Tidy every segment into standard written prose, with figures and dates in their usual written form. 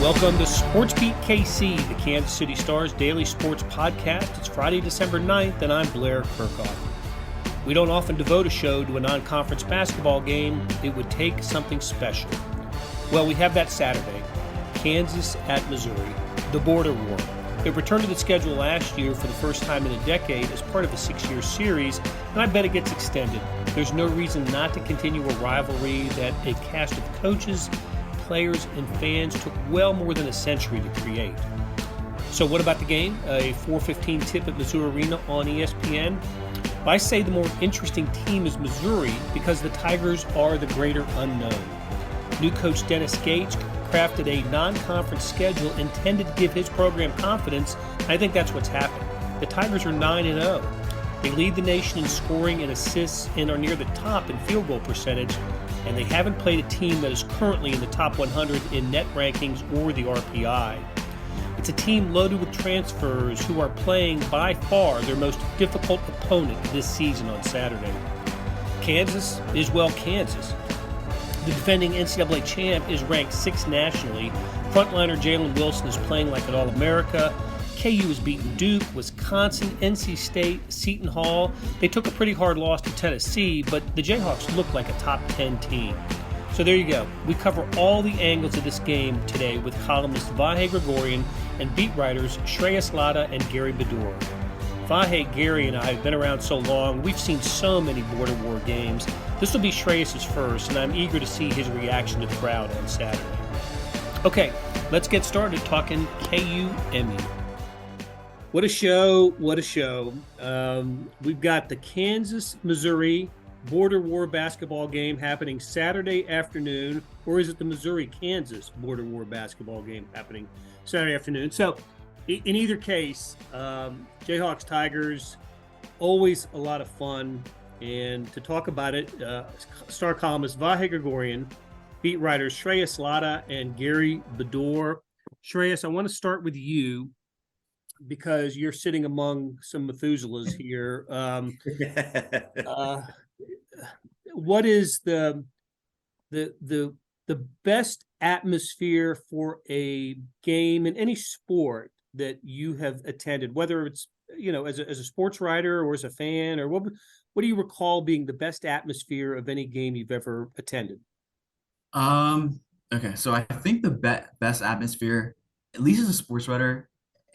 Welcome to SportsBeat KC, the Kansas City Star's daily sports podcast. It's Friday, December 9th, and I'm Blair Kirchhoff. We don't often devote a show to a non-conference basketball game. It would take something special. Well, we have that Saturday, Kansas at Missouri, the border war. It returned to the schedule last year for the first time in a decade as part of a 6-year series, and I bet it gets extended. There's no reason not to continue a rivalry that a cast of coaches, players, and fans took well more than a century to create. So what about the game? A 4:15 tip at Mizzou Arena on ESPN? I say the more interesting team is Missouri because the Tigers are the greater unknown. New coach Dennis Gates crafted a non-conference schedule intended to give his program confidence. I think that's what's happened. The Tigers are 9-0. They lead the nation in scoring and assists and are near the top in field goal percentage, and they haven't played a team that is currently in the top 100 in net rankings or the RPI. It's a team loaded with transfers who are playing by far their most difficult opponent this season on Saturday. Kansas is, well, Kansas. The defending NCAA champ is ranked 6th nationally. Frontliner Jalen Wilson is playing like an All-America. KU has beaten Duke, Wisconsin, NC State, Seton Hall. They took a pretty hard loss to Tennessee, but the Jayhawks look like a top 10 team. So there you go. We cover all the angles of this game today with columnist Vahe Gregorian and beat writers Shreyas, Laddha, and Gary Bedore. Vahe, Gary, and I have been around so long. We've seen so many border war games. This will be Shreyas' first, and I'm eager to see his reaction to the crowd on Saturday. Okay, let's get started talking KU-MU. What a show, what a show. We've got the Kansas-Missouri border war basketball game happening Saturday afternoon, or is it the Missouri-Kansas border war basketball game happening Saturday afternoon? So in either case, Jayhawks, Tigers, always a lot of fun. And to talk about it, star columnist Vahe Gregorian, beat writers Shreyas, Laddha, and Gary Bedore. Shreyas, I want to start with you, because you're sitting among some Methuselahs here. What is the best atmosphere for a game in any sport that you have attended, whether it's, as a sports writer or as a fan, or what do you recall being the best atmosphere of any game you've ever attended? Okay, so I think the best atmosphere, at least as a sports writer,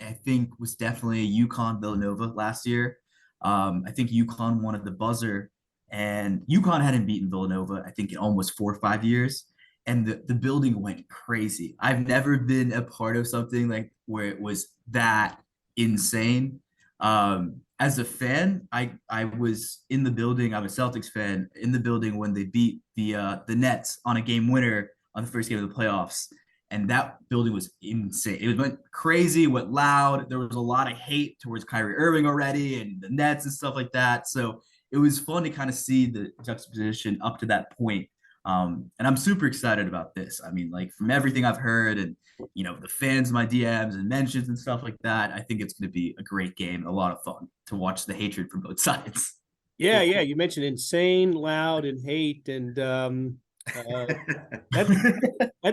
I think was definitely UConn Villanova last year. I think UConn won at the buzzer, and UConn hadn't beaten Villanova, I think, in almost 4 or 5 years. And the building went crazy. I've never been a part of something like where it was that insane. As a fan, I was in the building. I'm a Celtics fan, in the building when they beat the Nets on a game winner on the first game of the playoffs. And that building was insane. It went crazy, went loud. There was a lot of hate towards Kyrie Irving already and the Nets and stuff like that. So it was fun to kind of see the juxtaposition up to that point. And I'm super excited about this. I mean, like, from everything I've heard and, the fans, my DMs and mentions and stuff like that, I think it's going to be a great game and a lot of fun to watch the hatred from both sides. Yeah. You mentioned insane, loud, and hate, and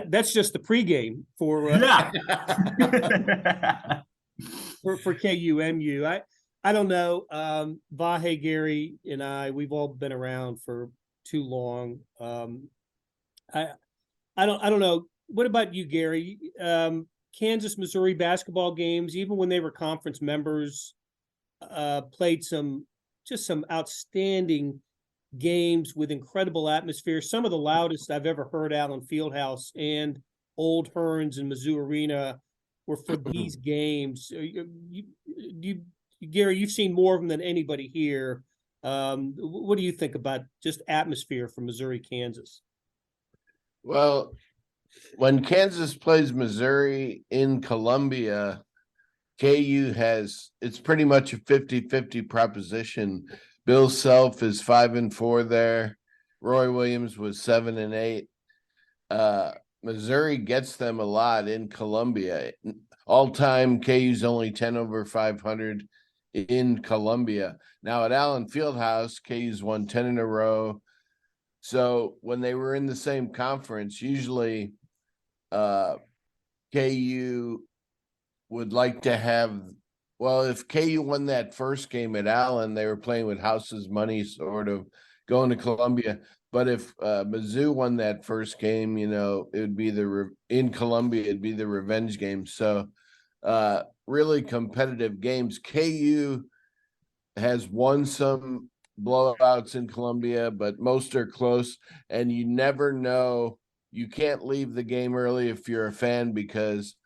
that's just the pregame for for KU-MU. I don't know. Vahe, Gary, and I, we've all been around for too long. I don't know. What about you, Gary? Kansas, Missouri basketball games, even when they were conference members, played some outstanding games with incredible atmosphere. Some of the loudest I've ever heard Allen Fieldhouse and Old Hearns and Mizzou Arena were for these games. Gary, you've seen more of them than anybody here. What do you think about just atmosphere for Missouri, Kansas? Well, when Kansas plays Missouri in Columbia, it's pretty much a 50-50 proposition. Bill Self is 5-4 there. Roy Williams was 7-8. Missouri gets them a lot in Columbia. All time, KU's only 10 over 500 in Columbia. Now at Allen Fieldhouse, KU's won 10 in a row. So when they were in the same conference, usually KU would like to have. Well, if KU won that first game at Allen, they were playing with house's money, sort of going to Columbia. But if Mizzou won that first game, it would be in Columbia, it'd be the revenge game. So really competitive games. KU has won some blowouts in Columbia, but most are close. And you never know. You can't leave the game early if you're a fan, because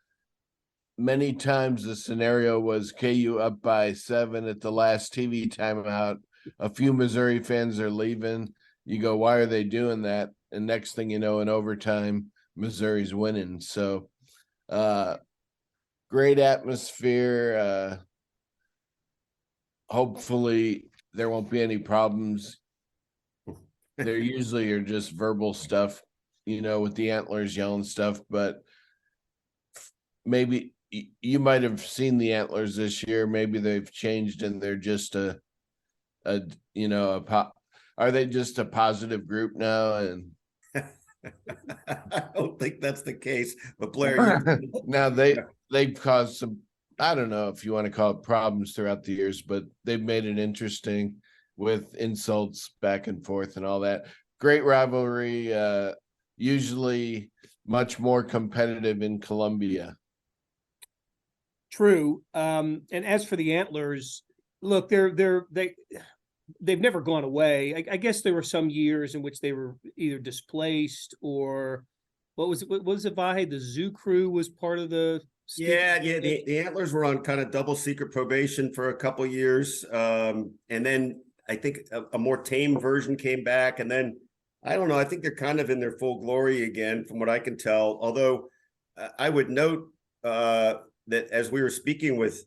many times the scenario was KU up by 7 at the last TV timeout. A few Missouri fans are leaving. You go, why are they doing that? And next thing you know, in overtime, Missouri's winning. So great atmosphere. Hopefully there won't be any problems. There usually are just verbal stuff, with the Antlers yelling stuff, but maybe you might have seen the Antlers this year. Maybe they've changed and they're just are they just a positive group now? And I don't think that's the case, but Blair, now they've caused some, I don't know if you want to call it problems throughout the years, but they've made it interesting with insults back and forth and all that. Great rivalry, usually much more competitive in Columbia. True. And as for the Antlers, look, they've never gone away. I guess there were some years in which they were either displaced or what was it, Vahe? The Zoo Crew was part of the the Antlers were on kind of double secret probation for a couple of years. And then I think a more tame version came back, and then I don't know, I think they're kind of in their full glory again from what I can tell. Although I would note that as we were speaking with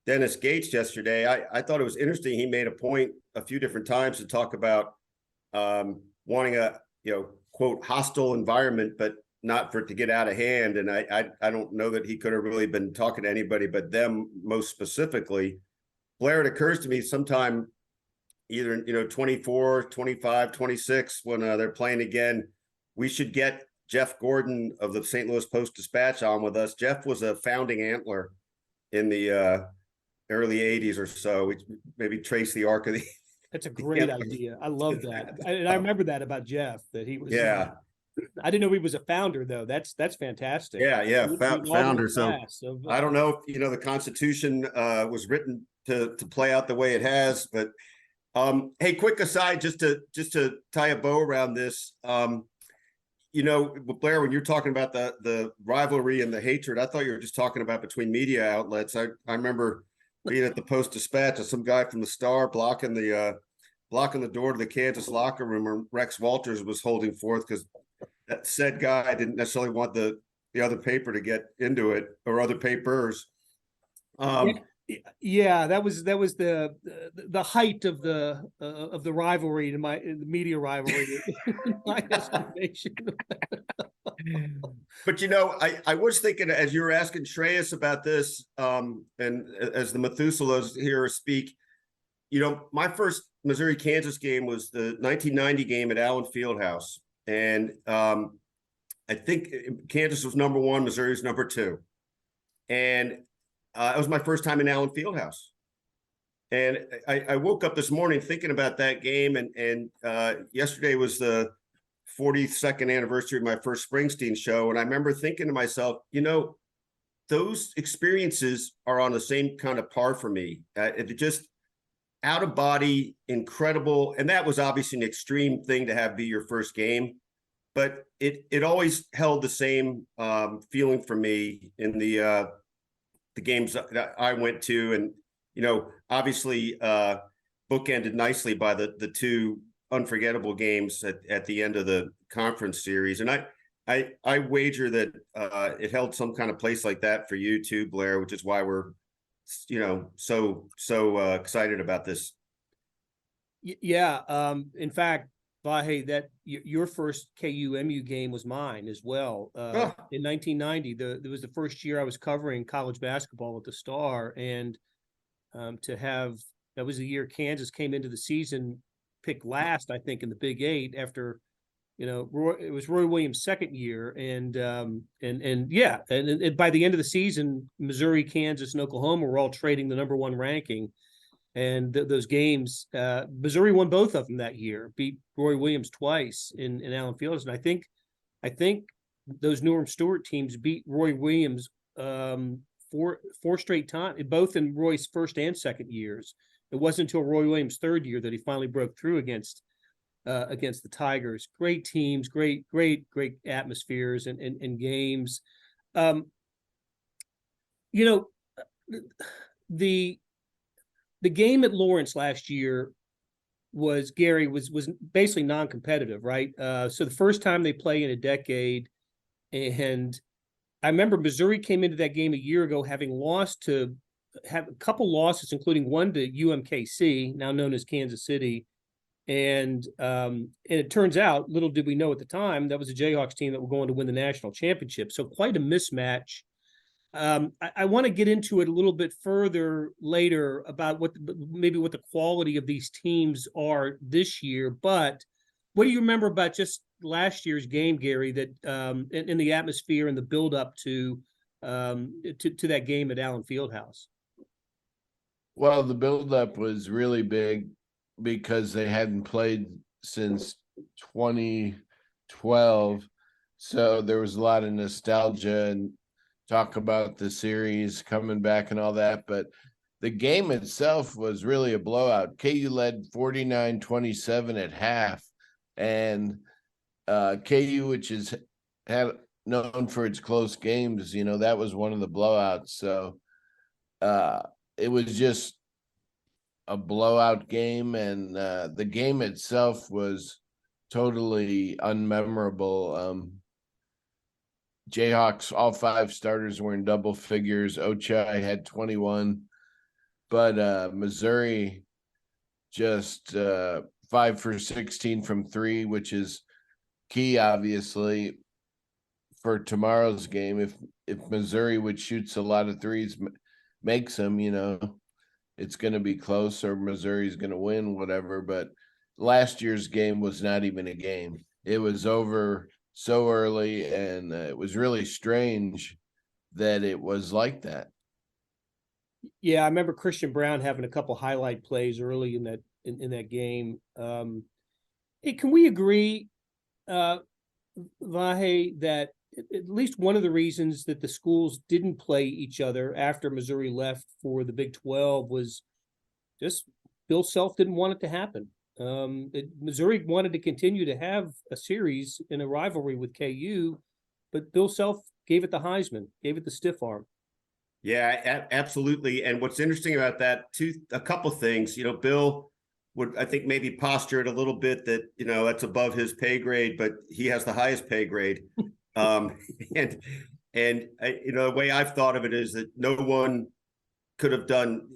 Dennis Gates yesterday, I thought it was interesting. He made a point a few different times to talk about wanting a, quote, hostile environment, but not for it to get out of hand. And I don't know that he could have really been talking to anybody but them most specifically. Blair, it occurs to me sometime either, 24, 25, 26, when they're playing again, we should get Jeff Gordon of the St. Louis Post-Dispatch on with us. Jeff was a founding Antler in the early 80s or so. We maybe trace the arc of the. That's a great idea. I love that. And I remember that about Jeff, that he was. Yeah. I didn't know he was a founder, though. That's fantastic. Yeah. Founder. So I don't know if, the Constitution was written to play out the way it has, but hey, quick aside, just to tie a bow around this. Blair, when you're talking about the rivalry and the hatred, I thought you were just talking about between media outlets. I remember being at the Post-Dispatch and some guy from the Star blocking the door to the Kansas locker room where Rex Walters was holding forth, because that said guy didn't necessarily want the other paper to get into it, or other papers. Yeah, that was the height of the rivalry, the media rivalry, in my estimation. But I was thinking, as you were asking Shreyas about this, and as the Methuselahs here speak, my first Missouri-Kansas game was the 1990 game at Allen Fieldhouse, and I think Kansas was number 1, Missouri was number 2, and it was my first time in Allen Fieldhouse. And I woke up this morning thinking about that game, and yesterday was the 42nd anniversary of my first Springsteen show. And I remember thinking to myself, those experiences are on the same kind of par for me. It just out of body, incredible. And that was obviously an extreme thing to have be your first game, but it always held the same feeling for me in the games that I went to. And, obviously bookended nicely by the 2 unforgettable games at the end of the conference series. And I wager that it held some kind of place like that for you too, Blair, which is why we're, so excited about this. Yeah. In fact, Vahe, that your first KU-MU game was mine as well. In 1990, there was the first year I was covering college basketball at the Star, and that was the year Kansas came into the season picked last, I think, in the Big 8 after it was Roy Williams' second year, and by the end of the season, Missouri, Kansas, and Oklahoma were all trading the number one ranking, and those games, Missouri won both of them that year, beat Roy Williams twice in Allen Fieldhouse, and I think those Norm Stewart teams beat Roy Williams four straight times, both in Roy's first and second years. It wasn't until Roy Williams' third year that he finally broke through against the Tigers. Great teams, great atmospheres and games. The game at Lawrence last year was basically non-competitive, right? So the first time they play in a decade, and I remember Missouri came into that game a year ago having have a couple losses, including one to UMKC, now known as Kansas City. And it turns out, little did we know at the time, that was a Jayhawks team that were going to win the national championship. So quite a mismatch. I want to get into it a little bit further later about what the quality of these teams are this year. But what do you remember about just last year's game, Gary, that in the atmosphere and the build up to that game at Allen Fieldhouse? Well, the buildup was really big because they hadn't played since 2012. So there was a lot of nostalgia and talk about the series coming back and all that. But the game itself was really a blowout. KU led 49-27 at half. And KU, which is known for its close games, that was one of the blowouts. So it was just a blowout game, and the game itself was totally unmemorable. Jayhawks, all five starters were in double figures. Ochai had 21, but Missouri just 5 for 16 from three, which is key, obviously, for tomorrow's game. If Missouri, which shoots a lot of threes, makes them, it's going to be close, or Missouri's going to win, whatever. But last year's game was not even a game. It was over so early, and it was really strange that it was like that. Yeah, I remember Christian Brown having a couple highlight plays early in that game. Hey, can we agree, Vahe, that at least one of the reasons that the schools didn't play each other after Missouri left for the Big 12 was just Bill Self didn't want it to happen. Missouri wanted to continue to have a series in a rivalry with KU, but Bill Self gave it the Heisman, gave it the stiff arm. Yeah, absolutely. And what's interesting about that, too, a couple things, Bill would, I think, maybe posture it a little bit that, that's above his pay grade, but he has the highest pay grade. The way I've thought of it is that no one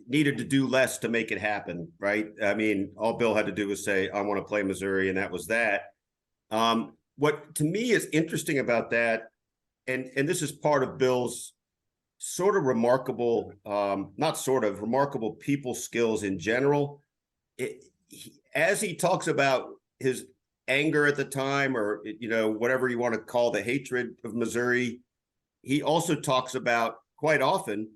needed to do less to make it happen, right? I mean, all Bill had to do was say, I want to play Missouri, and that was that. What to me is interesting about that, and this is part of Bill's remarkable people skills in general. As he talks about his anger at the time, or whatever you want to call the hatred of Missouri, he also talks about quite often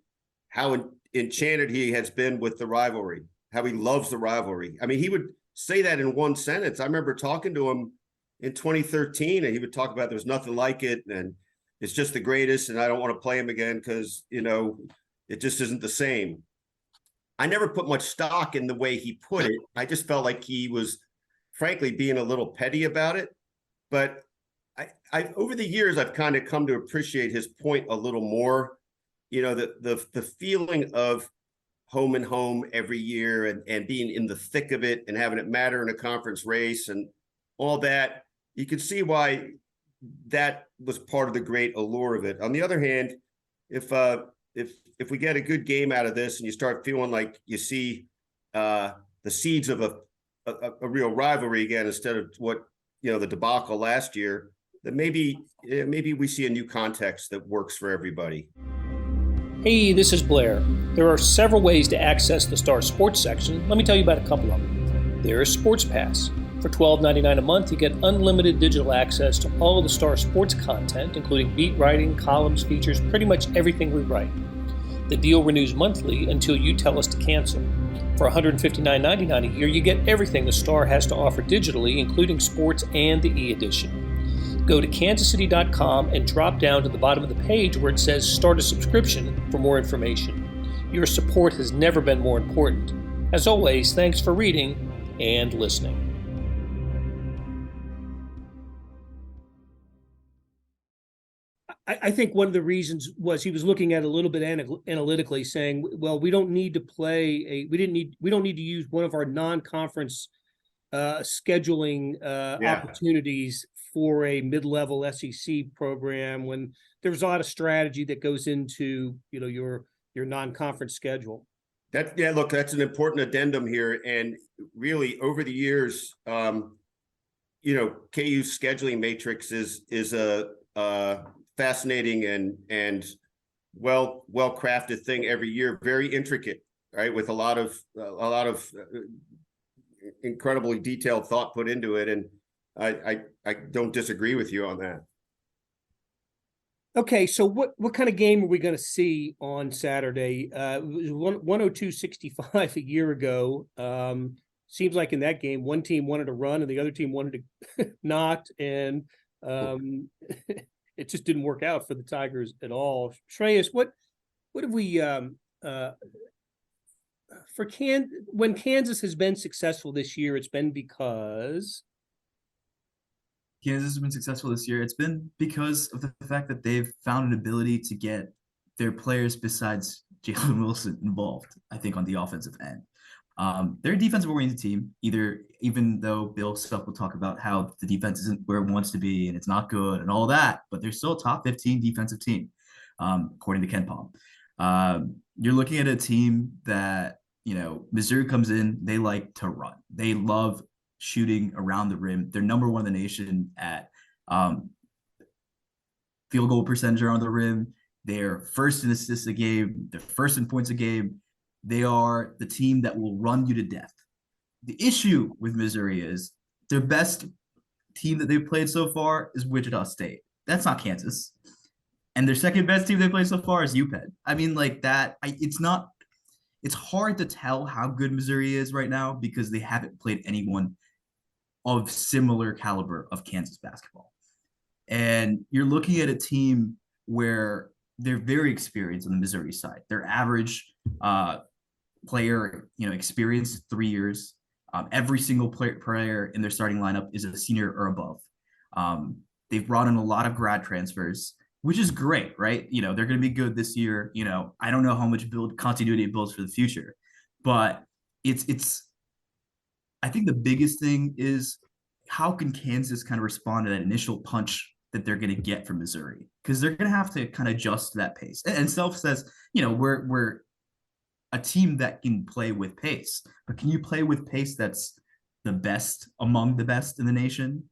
how enchanted he has been with the rivalry, how he loves the rivalry. I mean, he would say that in one sentence. I remember talking to him in 2013, and he would talk about there's nothing like it, and it's just the greatest, and I don't want to play him again because it just isn't the same. I never put much stock in the way he put it. I just felt like he was frankly being a little petty about it. But I over the years, I've kind of come to appreciate his point a little more. The feeling of home and home every year, and being in the thick of it and having it matter in a conference race and all that. You could see why that was part of the great allure of it. On the other hand, if we get a good game out of this and you start feeling like you see the seeds of a real rivalry again, instead of what, the debacle last year, then maybe we see a new context that works for everybody. Hey, this is Blair. There are several ways to access the Star Sports section. Let me tell you about a couple of them. There is Sports Pass. For $12.99 a month, you get unlimited digital access to all the Star sports content, including beat writing, columns, features, pretty much everything we write. The deal renews monthly until you tell us to cancel. For $159.99 a year, you get everything the Star has to offer digitally, including sports and the e-edition. Go to kansascity.com and drop down to the bottom of the page where it says Start a Subscription for more information. Your support has never been more important. As always, thanks for reading and listening. I think one of the reasons was he was looking at it a little bit analytically, saying, "Well, we don't need to we don't need to use one of our non-conference scheduling opportunities for a mid-level SEC program when there's a lot of strategy that goes into your non-conference schedule." Look, that's an important addendum here, and really over the years, KU's scheduling matrix is a fascinating and well-crafted thing every year, very intricate, right, with a lot of incredibly detailed thought put into it, and I don't disagree with you on that. Okay, so what kind of game are we going to see on Saturday? It was 102-65 a year ago. Seems like in that game, one team wanted to run and the other team wanted to not, and it just didn't work out for the Tigers at all. Shreyas, what have we when Kansas has been successful this year, it's been because Kansas has been successful this year. It's been because of the fact that they've found an ability to get their players besides Jalen Wilson involved, I think, on the offensive end. They're a defensive-oriented team, even though Bill Self will talk about how the defense isn't where it wants to be and it's not good and all that, but they're still a top 15 defensive team, according to Ken Palm. You're looking at a team that, Missouri comes in, they like to run. They love shooting around the rim. They're number one in the nation at field goal percentage around the rim. They're first in assists a game. They're first in points a game. They are the team that will run you to death. The issue with Missouri is their best team that they've played so far is Wichita State. That's not Kansas. And their second best team they played so far is UPenn. I mean, like that, it's hard to tell how good Missouri is right now because they haven't played anyone of similar caliber of Kansas basketball. And you're looking at a team where they're very experienced on the Missouri side. Their average player, experience is 3 years. Every single player in their starting lineup is a senior or above. They've brought in a lot of grad transfers, which is great, right? They're going to be good this year. I don't know how much continuity it builds for the future, but I think the biggest thing is how can Kansas kind of respond to that initial punch that they're going to get from Missouri? Because they're going to have to kind of adjust to that pace. And Self says, we're a team that can play with pace, but can you play with pace that's the best among the best in the nation?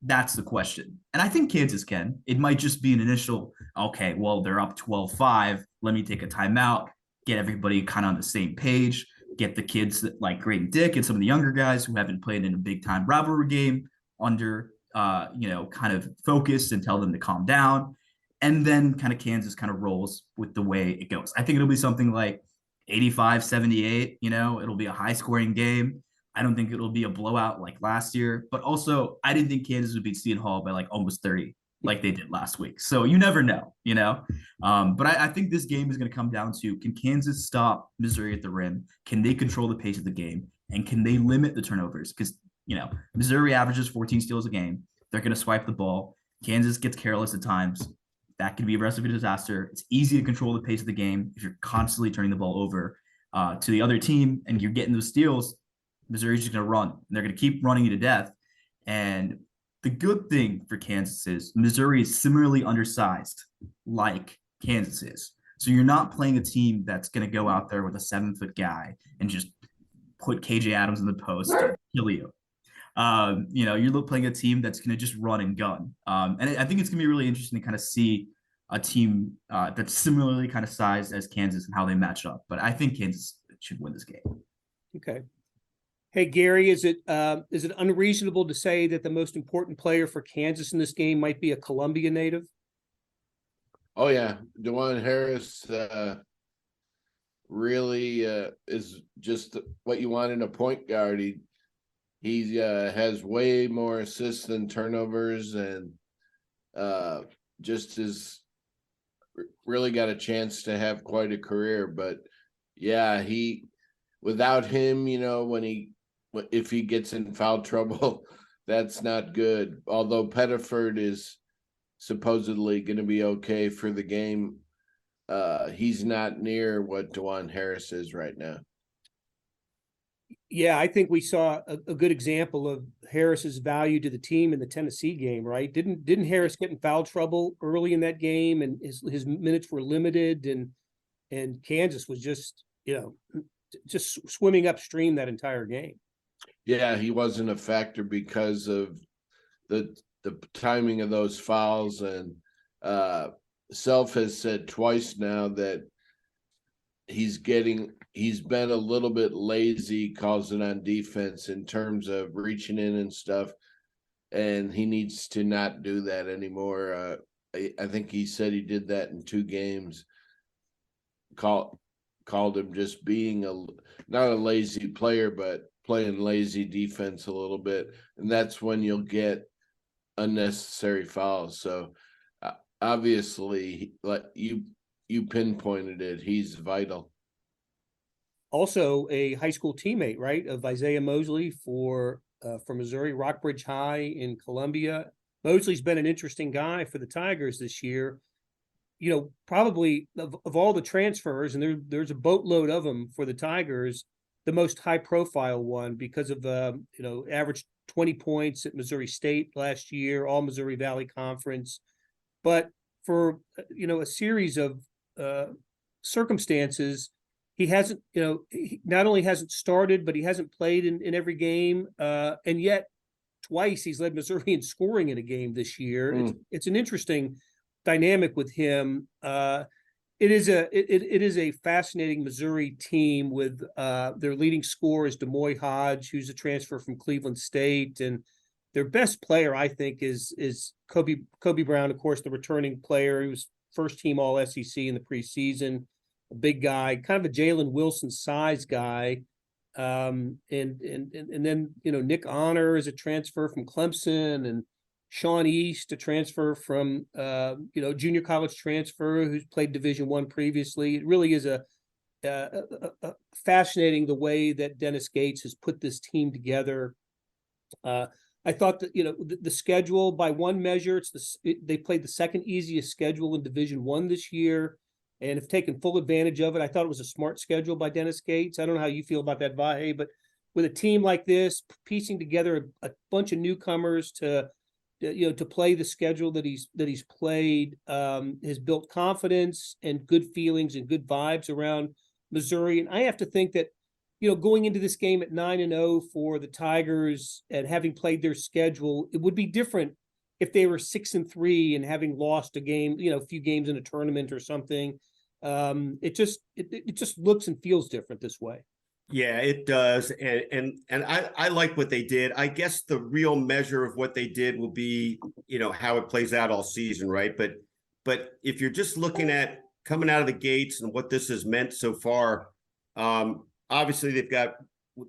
That's the question. And I think Kansas can. It might just be an initial, okay, well, they're up 12-5. Let me take a timeout, get everybody kind of on the same page, get the kids like Grayton Dick and some of the younger guys who haven't played in a big-time rivalry game under, kind of focus and tell them to calm down. And then kind of Kansas kind of rolls with the way it goes. I think it'll be something like 85-78, it'll be a high-scoring game. I don't think it'll be a blowout like last year, but also I didn't think Kansas would beat Seton Hall by like almost 30 like they did last week. So you never know, But I think this game is going to come down to, can Kansas stop Missouri at the rim? Can they control the pace of the game? And can they limit the turnovers? Because, Missouri averages 14 steals a game. They're going to swipe the ball. Kansas gets careless at times. That could be a recipe for disaster. It's easy to control the pace of the game if you're constantly turning the ball over to the other team and you're getting those steals. Missouri's just going to run. And they're going to keep running you to death. And the good thing for Kansas is Missouri is similarly undersized like Kansas is. So you're not playing a team that's going to go out there with a 7-foot guy and just put KJ Adams in the post and kill you. You're playing a team that's going to just run and gun. And I think it's going to be really interesting to kind of see a team that's similarly kind of sized as Kansas and how they match up. But I think Kansas should win this game. Okay. Hey, Gary, is it unreasonable to say that the most important player for Kansas in this game might be a Columbia native? Oh yeah, DeJuan Harris really is just what you want in a point guard. He has way more assists than turnovers, and just is really got a chance to have quite a career. But yeah, without him, if he gets in foul trouble, that's not good. Although Pettiford is supposedly going to be okay for the game, he's not near what DeJuan Harris is right now. Yeah, I think we saw a good example of Harris's value to the team in the Tennessee game, right? Didn't Harris get in foul trouble early in that game, and his minutes were limited, and Kansas was just swimming upstream that entire game. Yeah, he wasn't a factor because of the timing of those fouls, and Self has said twice now that he's been a little bit lazy, calls it on defense in terms of reaching in and stuff, and he needs to not do that anymore. I think he said he did that in 2 games. Called him just being not a lazy player, but playing lazy defense a little bit, and that's when you'll get unnecessary fouls. So obviously, like you pinpointed it, he's vital. Also a high school teammate, right, of Isaiah Mosley for Missouri, Rockbridge High in Columbia. Mosley's been an interesting guy for the Tigers this year. Probably of all the transfers, and there's a boatload of them for the Tigers, the most high profile one because of averaged 20 points at Missouri State last year, all Missouri Valley Conference. But for a series of circumstances, he hasn't, he not only hasn't started, but he hasn't played in every game. And yet twice he's led Missouri in scoring in a game this year. It's an interesting dynamic with him. It is a fascinating Missouri team with their leading scorer is Demoy Hodge, who's a transfer from Cleveland State, and their best player, I think, is Kobe Brown, of course, the returning player. He was first team All SEC in the preseason, a big guy, kind of a Jalen Wilson size guy. And then Nick Honor is a transfer from Clemson, and Sean East, a transfer from junior college transfer who's played Division I previously. It really is a fascinating the way that Dennis Gates has put this team together. I thought that the schedule, by one measure, they played the second easiest schedule in Division I this year, and have taken full advantage of it. I thought it was a smart schedule by Dennis Gates. I don't know how you feel about that, Vahe, but with a team like this, piecing together a bunch of newcomers to play the schedule that he's played, has built confidence and good feelings and good vibes around Missouri. And I have to think that, going into this game at 9-0 for the Tigers and having played their schedule, it would be different if they were 6-3 and having lost a game, a few games in a tournament or something. It just looks and feels different this way. Yeah, it does. And I like what they did. I guess the real measure of what they did will be, how it plays out all season, right? But if you're just looking at coming out of the gates and what this has meant so far, obviously they've got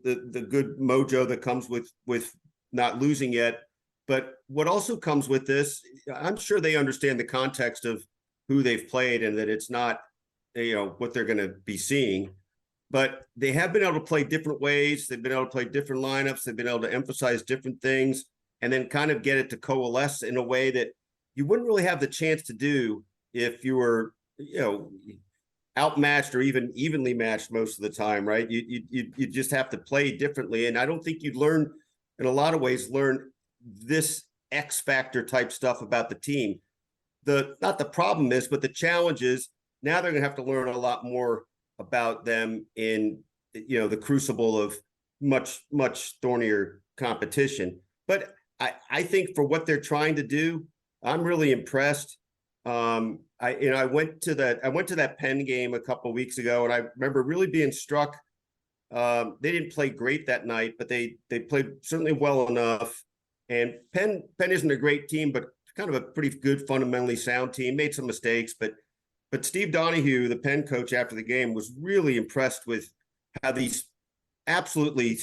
the good mojo that comes with not losing yet. But what also comes with this, I'm sure they understand the context of who they've played and that it's not, what they're going to be seeing. But they have been able to play different ways. They've been able to play different lineups. They've been able to emphasize different things and then kind of get it to coalesce in a way that you wouldn't really have the chance to do if you were, outmatched or even evenly matched most of the time, right? You just have to play differently. And I don't think you'd learn, in a lot of ways, this X factor type stuff about the team. Not the problem is, but the challenge is now they're going to have to learn a lot more about them in, the crucible of much, much thornier competition. But I think for what they're trying to do, I'm really impressed. I went to that Penn game a couple of weeks ago, and I remember really being struck They didn't play great that night, but they played certainly well enough. And Penn isn't a great team, but kind of a pretty good, fundamentally sound team. Made some mistakes, but Steve Donahue, the Penn coach, after the game was really impressed with how these absolutely,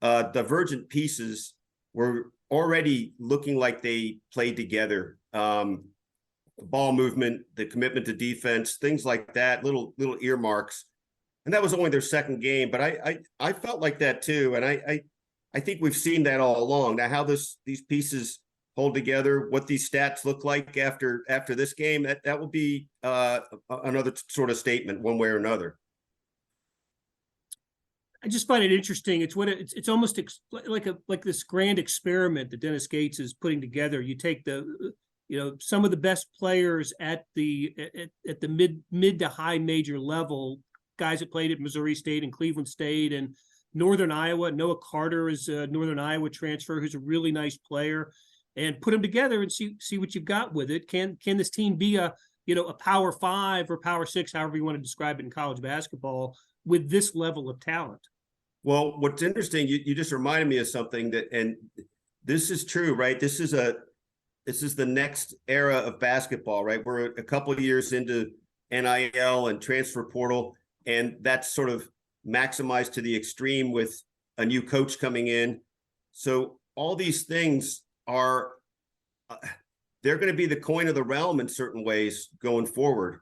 divergent pieces were already looking like they played together. The ball movement, the commitment to defense, things like that, little earmarks. And that was only their second game, but I felt like that too. And I think we've seen that all along. Now, how these pieces hold together, what these stats look like after this game, that will be another sort of statement one way or another. I just find it interesting. It's almost like this grand experiment that Dennis Gates is putting together. You take some of the best players at the mid to high major level, guys that played at Missouri State and Cleveland State and Northern Iowa. Noah Carter is a Northern Iowa transfer who's a really nice player, and put them together and see what you've got with it. Can this team be a Power 5 or Power 6, however you want to describe it in college basketball, with this level of talent? Well, what's interesting, you just reminded me of something and this is true, right? This is the next era of basketball, right? We're a couple of years into NIL and transfer portal, and that's sort of maximized to the extreme with a new coach coming in. So all these things are, they're going to be the coin of the realm in certain ways going forward.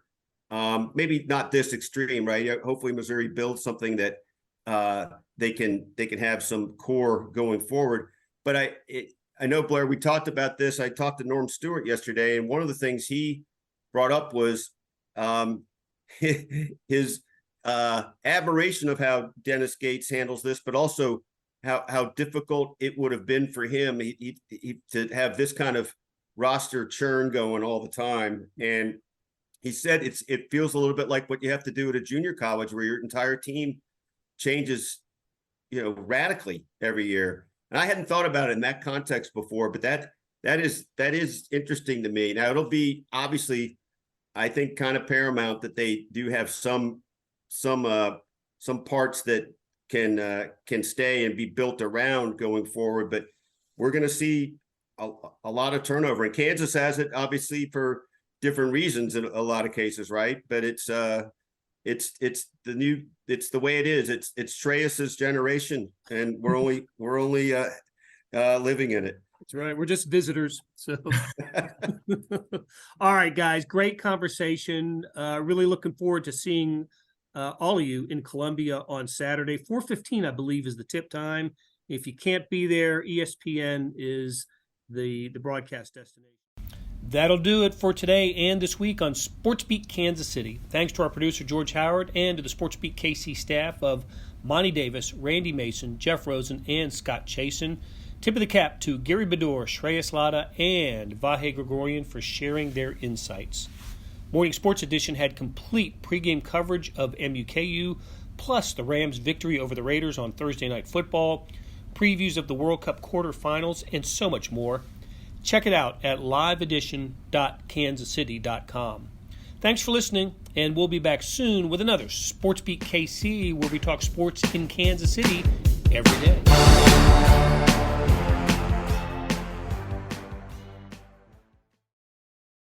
Maybe not this extreme, right? Hopefully Missouri builds something that they can have some core going forward. But I know, Blair, we talked about this. I talked to Norm Stewart yesterday, and one of the things he brought up was his admiration of how Dennis Gates handles this, but also how difficult it would have been for him to have this kind of roster churn going all the time. And he said it feels a little bit like what you have to do at a junior college, where your entire team changes, radically every year. And I hadn't thought about it in that context before, but that is interesting to me. Now, it'll be obviously, I think, kind of paramount that they do have some parts that can stay and be built around going forward. But we're going to see a lot of turnover, and Kansas has it obviously for different reasons in a lot of cases, right? But it's the way it is. It's Shreyas's generation, and we're only living in it. That's right. We're just visitors. So, all right, guys, great conversation. Really looking forward to seeing all of you in Columbia on Saturday. 4:15, I believe, is the tip time. If you can't be there, ESPN is the broadcast destination. That'll do it for today and this week on SportsBeat Kansas City. Thanks to our producer, George Howard, and to the SportsBeat KC staff of Monty Davis, Randy Mason, Jeff Rosen, and Scott Chasen. Tip of the cap to Gary Bedore, Shreyas, Laddha, and Vahe Gregorian for sharing their insights. Morning Sports Edition had complete pregame coverage of MUKU, plus the Rams' victory over the Raiders on Thursday Night Football, previews of the World Cup quarterfinals, and so much more. Check it out at liveedition.kansascity.com. Thanks for listening, and we'll be back soon with another SportsBeat KC, where we talk sports in Kansas City every day.